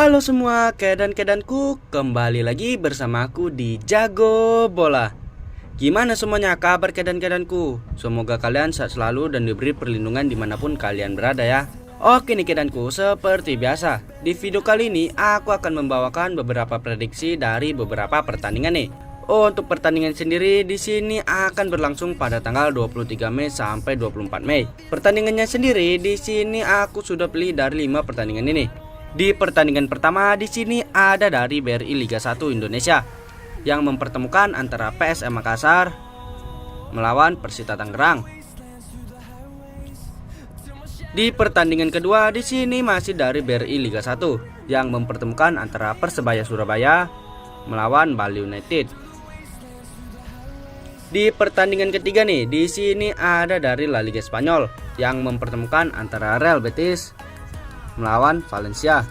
Halo semua, kedan-kedanku, kembali lagi bersama aku di Jago Bola. Gimana semuanya kabar kedan-kedanku? Semoga kalian sehat selalu dan diberi perlindungan dimanapun kalian berada ya. Oke nih kedanku, seperti biasa di video kali ini aku akan membawakan beberapa prediksi dari beberapa pertandingan nih. Untuk pertandingan sendiri di sini akan berlangsung pada tanggal 23 Mei sampai 24 Mei. Pertandingannya sendiri di sini aku sudah pilih dari 5 pertandingan ini. Di pertandingan pertama di sini ada dari BRI Liga 1 Indonesia yang mempertemukan antara PSM Makassar melawan Persita Tangerang. Di pertandingan kedua di sini masih dari BRI Liga 1 yang mempertemukan antara Persebaya Surabaya melawan Bali United. Di pertandingan ketiga nih, di sini ada dari La Liga Spanyol yang mempertemukan antara Real Betis melawan Valencia.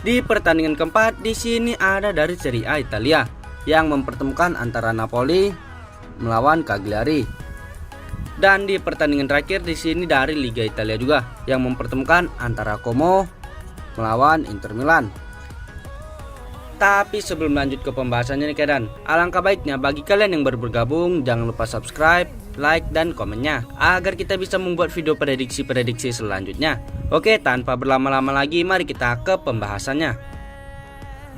Di pertandingan keempat di sini ada dari Serie A Italia yang mempertemukan antara Napoli melawan Cagliari. Dan di pertandingan terakhir di sini dari Liga Italia juga yang mempertemukan antara Como melawan Inter Milan. Tapi sebelum lanjut ke pembahasannya nih kedan, alangkah baiknya bagi kalian yang baru bergabung jangan lupa subscribe, like, dan komennya agar kita bisa membuat video prediksi-prediksi selanjutnya. Oke, tanpa berlama-lama lagi mari kita ke pembahasannya.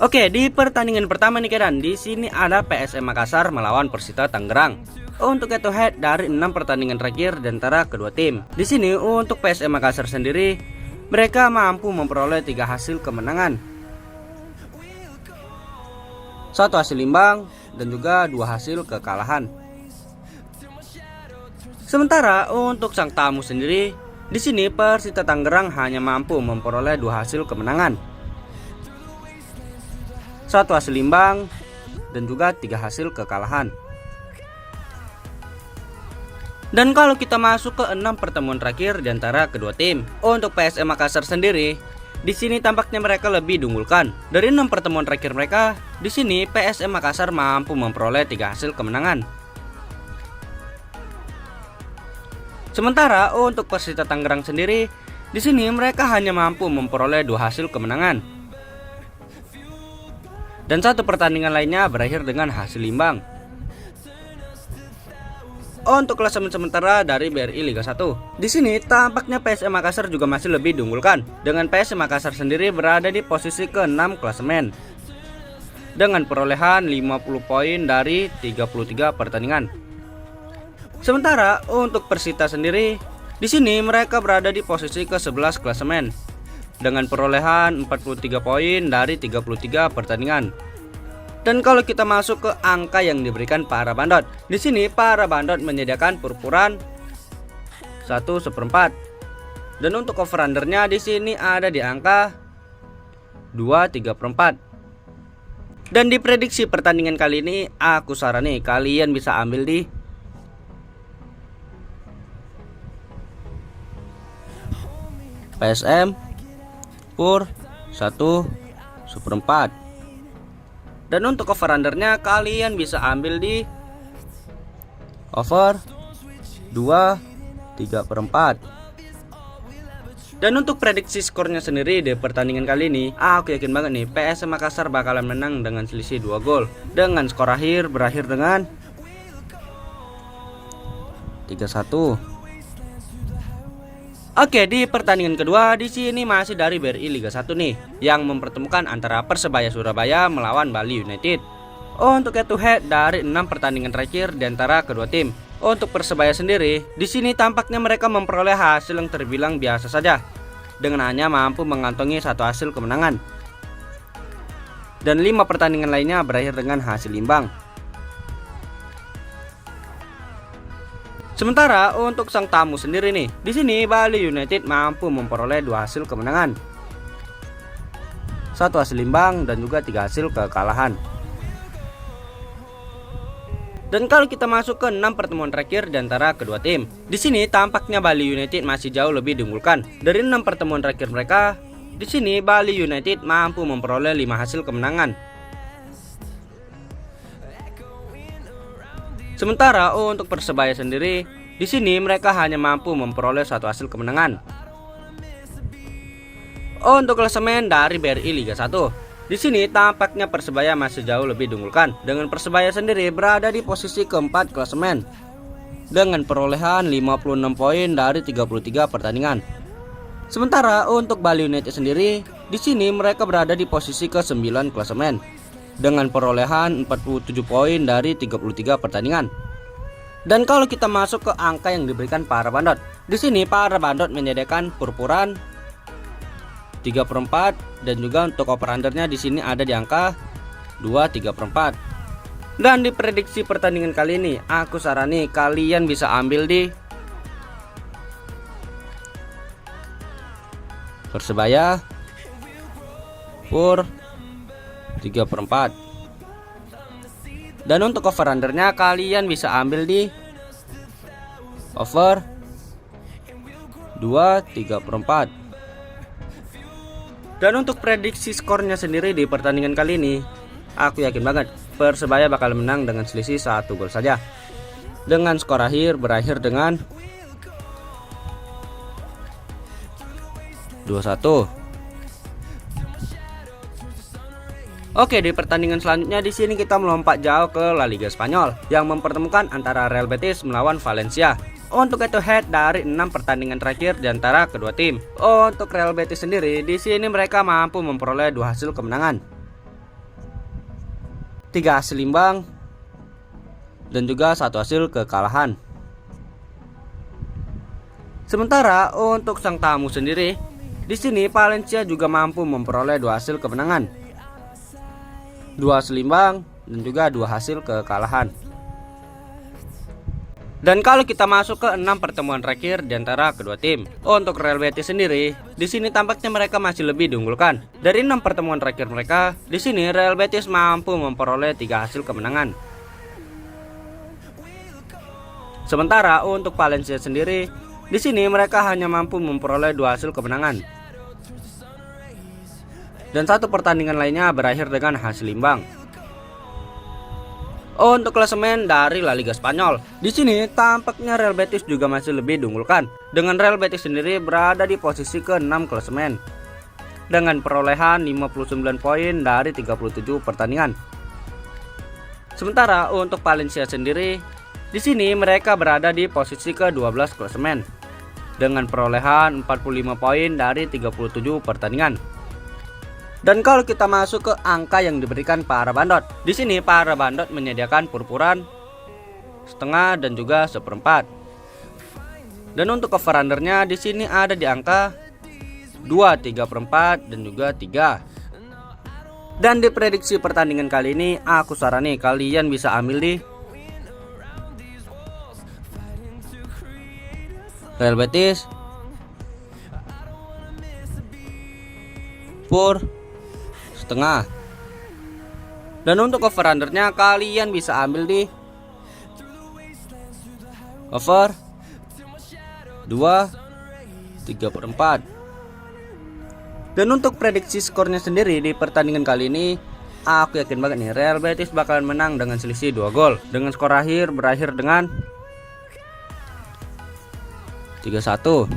Oke, di pertandingan pertama nih kedan, di sini ada PSM Makassar melawan Persita Tangerang. Untuk head to head dari 6 pertandingan terakhir di antara kedua tim. Di sini untuk PSM Makassar sendiri, mereka mampu memperoleh 3 hasil kemenangan. 1 hasil imbang dan juga 2 hasil kekalahan. Sementara untuk sang tamu sendiri, di sini Persita Tangerang hanya mampu memperoleh 2 hasil kemenangan, 1 hasil imbang dan juga 3 hasil kekalahan. Dan kalau kita masuk ke 6 pertemuan terakhir di antara kedua tim, untuk PSM Makassar sendiri, di sini tampaknya mereka lebih diunggulkan. Dari 6 pertemuan terakhir mereka, di sini PSM Makassar mampu memperoleh 3 hasil kemenangan. Sementara untuk Persita Tangerang sendiri, di sini mereka hanya mampu memperoleh 2 hasil kemenangan. Dan 1 pertandingan lainnya berakhir dengan hasil imbang. Untuk klasemen sementara dari BRI Liga 1, di sini tampaknya PSM Makassar juga masih lebih diunggulkan, dengan PSM Makassar sendiri berada di posisi ke-6 klasemen dengan perolehan 50 poin dari 33 pertandingan. Sementara untuk Persita sendiri, di sini mereka berada di posisi ke-11 klasemen dengan perolehan 43 poin dari 33 pertandingan. Dan kalau kita masuk ke angka yang diberikan para bandot, di sini para bandot menyediakan perpuluhan 1/4. Dan untuk over undernya di sini ada di angka 2/3/4. Dan di prediksi pertandingan kali ini aku sarani kalian bisa ambil di PSM per 1/4. Dan untuk over undernya kalian bisa ambil di over 2/3/4. Dan untuk prediksi skornya sendiri di pertandingan kali ini, aku yakin banget nih PSM Makassar bakalan menang dengan selisih 2 gol, dengan skor akhir berakhir dengan 3-1. Oke, di pertandingan kedua di sini masih dari BRI Liga 1 nih yang mempertemukan antara Persebaya Surabaya melawan Bali United. Untuk head to head dari 6 pertandingan terakhir di antara kedua tim. Untuk Persebaya sendiri, di sini tampaknya mereka memperoleh hasil yang terbilang biasa saja dengan hanya mampu mengantongi 1 hasil kemenangan. Dan 5 pertandingan lainnya berakhir dengan hasil imbang. Sementara untuk sang tamu sendiri nih, di sini Bali United mampu memperoleh 2 hasil kemenangan, 1 hasil imbang dan juga 3 hasil kekalahan. Dan kalau kita masuk ke 6 pertemuan terakhir di antara kedua tim, di sini tampaknya Bali United masih jauh lebih diunggulkan. Dari 6 pertemuan terakhir mereka, di sini Bali United mampu memperoleh 5 hasil kemenangan. Sementara untuk Persebaya sendiri, di sini mereka hanya mampu memperoleh 1 hasil kemenangan. Untuk klasemen dari BRI Liga 1, di sini tampaknya Persebaya masih jauh lebih diunggulkan, dengan Persebaya sendiri berada di posisi keempat klasemen dengan perolehan 56 poin dari 33 pertandingan. Sementara untuk Bali United sendiri, di sini mereka berada di posisi ke-9 klasemen dengan perolehan 47 poin dari 33 pertandingan. Dan kalau kita masuk ke angka yang diberikan para bandot, di sini para bandot menyediakan purpuran 3/4 dan juga untuk over-undernya di sini ada di angka 2/3/4. Dan di prediksi pertandingan kali ini, aku sarani kalian bisa ambil di Persebaya Pur 3/4. Dan untuk over-undernya kalian bisa ambil di over 2/3/4. Dan untuk prediksi skornya sendiri di pertandingan kali ini, aku yakin banget Persebaya bakal menang dengan selisih 1 gol saja, dengan skor akhir berakhir dengan 2-1. Oke, di pertandingan selanjutnya di sini kita melompat jauh ke La Liga Spanyol yang mempertemukan antara Real Betis melawan Valencia. Untuk head to head dari 6 pertandingan terakhir di antara kedua tim. Untuk Real Betis sendiri, di sini mereka mampu memperoleh 2 hasil kemenangan, 3 hasil imbang, dan juga 1 hasil kekalahan. Sementara untuk sang tamu sendiri, di sini Valencia juga mampu memperoleh 2 hasil kemenangan, 2 hasil imbang, dan juga 2 hasil kekalahan. Dan kalau kita masuk ke 6 pertemuan terakhir di antara kedua tim, untuk Real Betis sendiri, di sini tampaknya mereka masih lebih diunggulkan. Dari 6 pertemuan terakhir mereka, di sini Real Betis mampu memperoleh 3 hasil kemenangan. Sementara untuk Valencia sendiri, di sini mereka hanya mampu memperoleh 2 hasil kemenangan. Dan 1 pertandingan lainnya berakhir dengan hasil imbang. Untuk klasemen dari La Liga Spanyol, di sini tampaknya Real Betis juga masih lebih diunggulkan, dengan Real Betis sendiri berada di posisi ke-6 klasemen dengan perolehan 59 poin dari 37 pertandingan. Sementara untuk Valencia sendiri, di sini mereka berada di posisi ke-12 klasemen dengan perolehan 45 poin dari 37 pertandingan. Dan kalau kita masuk ke angka yang diberikan para bandot, di sini para bandot menyediakan purpuran setengah dan juga 1/4. Dan untuk over-undernya di sini ada di angka 2/3/4 dan juga 3. Dan di prediksi pertandingan kali ini, aku sarani kalian bisa ambil di Real Betis Pur setengah. Dan untuk over-undernya kalian bisa ambil di over 2/3/4. Dan untuk prediksi skornya sendiri di pertandingan kali ini, aku yakin banget nih Real Betis bakalan menang dengan selisih 2 gol, dengan skor akhir berakhir dengan 3-1.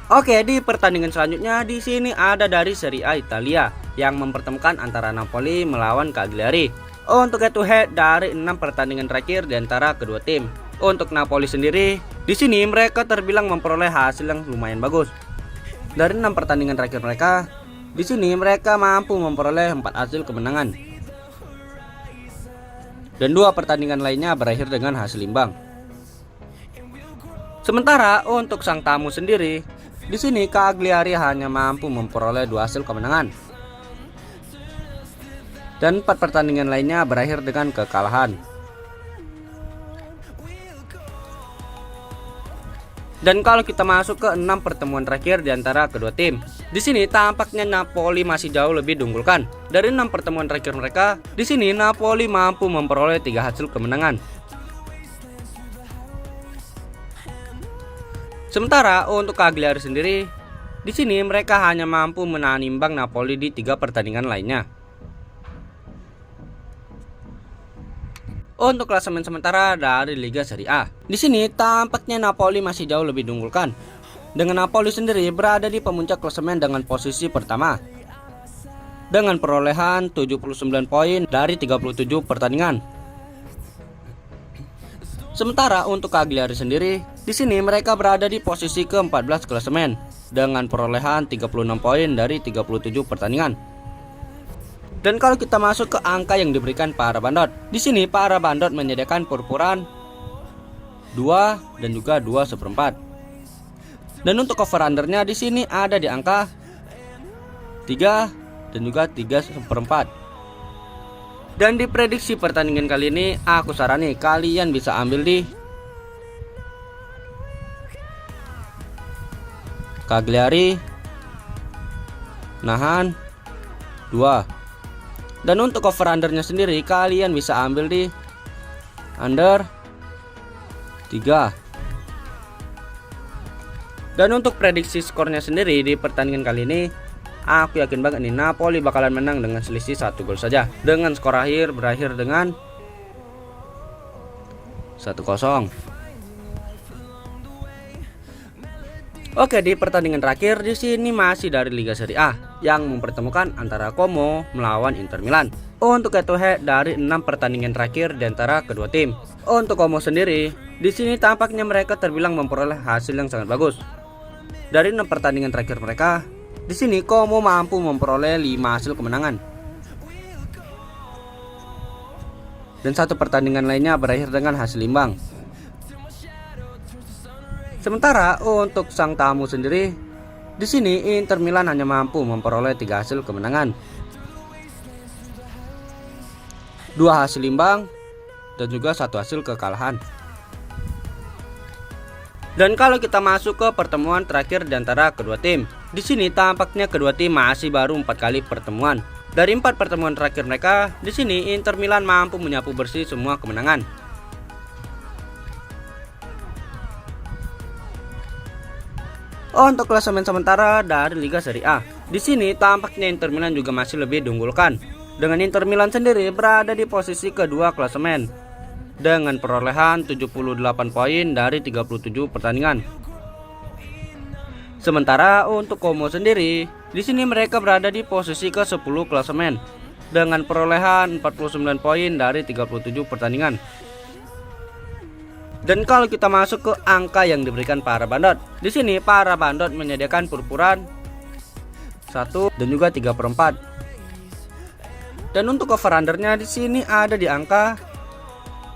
Oke, di pertandingan selanjutnya di sini ada dari Serie A Italia yang mempertemukan antara Napoli melawan Cagliari. Untuk head to head dari 6 pertandingan terakhir di antara kedua tim. Untuk Napoli sendiri, di sini mereka terbilang memperoleh hasil yang lumayan bagus. Dari 6 pertandingan terakhir mereka, di sini mereka mampu memperoleh 4 hasil kemenangan. Dan 2 pertandingan lainnya berakhir dengan hasil imbang. Sementara untuk sang tamu sendiri, di sini Cagliari hanya mampu memperoleh 2 hasil kemenangan. Dan 4 pertandingan lainnya berakhir dengan kekalahan. Dan kalau kita masuk ke 6 pertemuan terakhir di antara kedua tim, di sini tampaknya Napoli masih jauh lebih diunggulkan. Dari 6 pertemuan terakhir mereka, di sini Napoli mampu memperoleh 3 hasil kemenangan. Sementara untuk Cagliari sendiri, di sini mereka hanya mampu menahan imbang Napoli di 3 pertandingan lainnya. Untuk klasemen sementara dari Liga Serie A, di sini tampaknya Napoli masih jauh lebih diunggulkan Dengan Napoli sendiri berada di pemuncak klasemen dengan posisi pertama dengan perolehan 79 poin dari 37 pertandingan. Sementara untuk Cagliari sendiri, di sini mereka berada di posisi ke-14 klasemen dengan perolehan 36 poin dari 37 pertandingan. Dan kalau kita masuk ke angka yang diberikan para bandot, di sini para bandot menyediakan purpuran 2 dan juga 2/4. Dan untuk over undernya di sini ada di angka 3 dan juga 3/4. Dan di prediksi pertandingan kali ini aku sarani kalian bisa ambil di Cagliari nahan 2. Dan untuk over undernya sendiri kalian bisa ambil di under 3. Dan untuk prediksi skornya sendiri di pertandingan kali ini, aku yakin banget nih Napoli bakalan menang dengan selisih 1 gol saja, dengan skor akhir berakhir dengan 1-0. Oke, di pertandingan terakhir di sini masih dari Liga Serie A yang mempertemukan antara Como melawan Inter Milan. Untuk head to head dari 6 pertandingan terakhir di antara kedua tim. Untuk Como sendiri, di sini tampaknya mereka terbilang memperoleh hasil yang sangat bagus. Dari 6 pertandingan terakhir mereka, di sini Como mampu memperoleh 5 hasil kemenangan. Dan 1 pertandingan lainnya berakhir dengan hasil imbang. Sementara untuk sang tamu sendiri, di sini Inter Milan hanya mampu memperoleh 3 hasil kemenangan, 2 hasil imbang, dan juga 1 hasil kekalahan. Dan kalau kita masuk ke pertemuan terakhir di antara kedua tim, di sini tampaknya kedua tim masih baru 4 kali pertemuan. Dari 4 pertemuan terakhir mereka, di sini Inter Milan mampu menyapu bersih semua kemenangan. Untuk klasemen sementara dari Liga Serie A, di sini tampaknya Inter Milan juga masih lebih diunggulkan. Dengan Inter Milan sendiri berada di posisi kedua klasemen dengan perolehan 78 poin dari 37 pertandingan. Sementara untuk Como sendiri, di sini mereka berada di posisi ke-10 klasemen dengan perolehan 49 poin dari 37 pertandingan. Dan kalau kita masuk ke angka yang diberikan para bandot, di sini para bandot menyediakan purpuran 1 dan juga 3/4. Dan untuk over undernya di sini ada di angka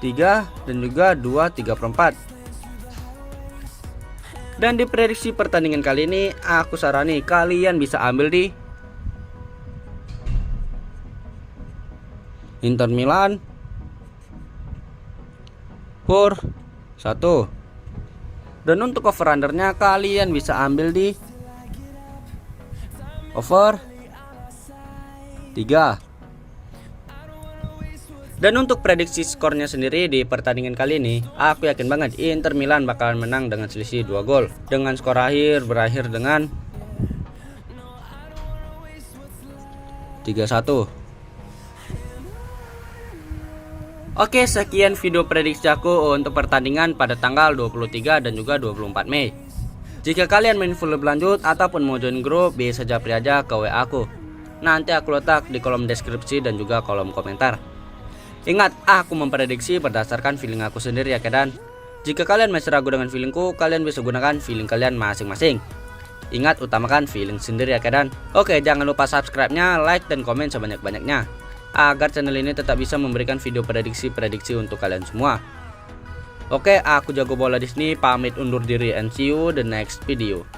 3 dan juga 2/3/4. Dan di prediksi pertandingan kali ini aku sarani kalian bisa ambil di Inter Milan per 1. Dan untuk over undernya kalian bisa ambil di over 3. Dan untuk prediksi skornya sendiri di pertandingan kali ini, aku yakin banget Inter Milan bakalan menang dengan selisih 2 gol, dengan skor akhir berakhir dengan 3-1. Oke, sekian video prediksi aku untuk pertandingan pada tanggal 23 dan juga 24 Mei. Jika kalian main full lebih lanjut ataupun mau join grup, bisa japri aja ke WA aku. Nanti aku letak di kolom deskripsi dan juga kolom komentar. Ingat, aku memprediksi berdasarkan feeling aku sendiri ya kedan. Jika kalian masih ragu dengan feelingku, kalian bisa gunakan feeling kalian masing-masing. Ingat, utamakan feeling sendiri ya kedan. Oke, jangan lupa subscribe-nya, like dan komen sebanyak-banyaknya, agar channel ini tetap bisa memberikan video prediksi-prediksi untuk kalian semua. Oke, aku Jago Bola di sini pamit undur diri and see you the next video.